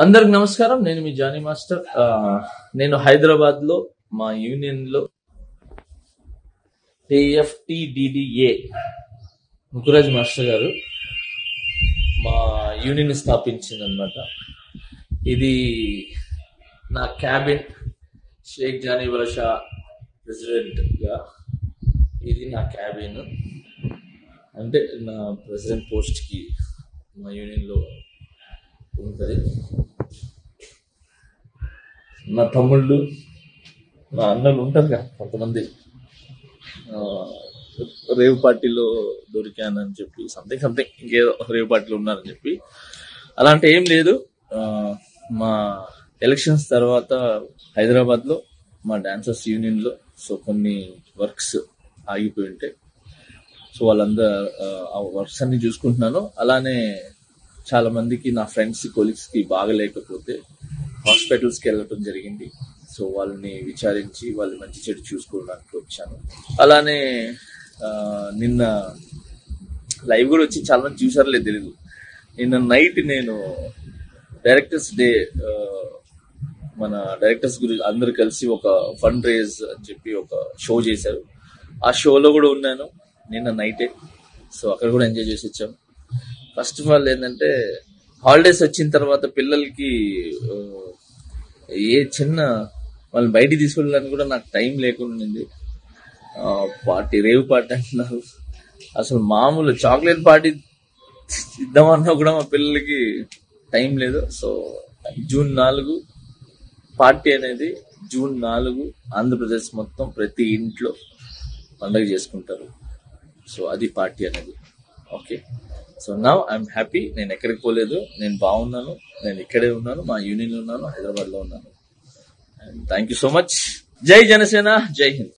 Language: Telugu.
అందరికి నమస్కారం. నేను మీ జానీ మాస్టర్. నేను హైదరాబాద్ లో మా యూనియన్ లో AFTDDA ముకురాజ్ మాస్టర్ గారు మా యూనియన్ స్థాపించింది అనమాట. ఇది నా క్యాబిన్, షేక్ జానీ బాషా ప్రెసిడెంట్ గా ఇది నా క్యాబిన్. అంటే నా ప్రెసిడెంట్ పోస్ట్ కి మా యూనియన్ లో ఉంటుంది. నా తమ్ముళ్ళు, నా అన్నలు ఉంటారు కదా కొంతమంది, రేవ్ పార్టీలో దొరికానని చెప్పి సంథింగ్ ఇంకేదో రేవ్ పార్టీలో ఉన్నారని చెప్పి అలాంటి ఏం లేదు. మా ఎలక్షన్స్ తర్వాత హైదరాబాద్ లో మా డాన్సర్స్ యూనియన్ లో కొన్ని వర్క్స్ ఆగిపోయి ఉంటాయి. సో వాళ్ళందరూ ఆ వర్క్స్ అన్ని చూసుకుంటున్నాను. అలానే చాలా మందికి, నా ఫ్రెండ్స్ కొలీగ్స్ కి బాగలేకపోతే హాస్పిటల్స్కి వెళ్ళటం జరిగింది. సో వాళ్ళని విచారించి వాళ్ళు మంచి చెడు చూసుకోవడానికి వచ్చాను. అలానే నిన్న లైవ్ కూడా వచ్చి చాలా మంది చూసారో తెలీదు. నిన్న నైట్ నేను డైరెక్టర్స్ డే, మన డైరెక్టర్స్ గురించి అందరు కలిసి ఒక ఫండ్ రేజ్ అని చెప్పి ఒక షో చేశారు. ఆ షోలో కూడా ఉన్నాను నిన్న నైటే. సో అక్కడ కూడా ఎంజాయ్ చేసి వచ్చాము. ఫస్ట్ ఆఫ్ ఆల్ ఏంటంటే, హాలిడేస్ వచ్చిన తర్వాత పిల్లలకి ఏ చిన్న వాళ్ళని బయటికి తీసుకెళ్ళడానికి కూడా నాకు టైం లేకుండా ఉంది. రేవ్ పార్టీ అంటున్నారు, అసలు మామూలు చాక్లెట్ పార్టీ ఇద్దామన్నా కూడా మా పిల్లలకి టైం లేదు. సో జూన్ 4 పార్టీ అనేది, జూన్ 4 ఆంధ్రప్రదేశ్ మొత్తం ప్రతి ఇంట్లో పండుగ చేసుకుంటారు. సో అది పార్టీ అనేది. Okay, so now I'm happy. నేను ఎక్కడికి పోలేదు, నేను బాగున్నాను, నేను ఇక్కడే ఉన్నాను, మా యూనియన్ లో ఉన్నాను, హైదరాబాద్ లో ఉన్నాను. Thank you so much. జై జనసేన, జై హింద్.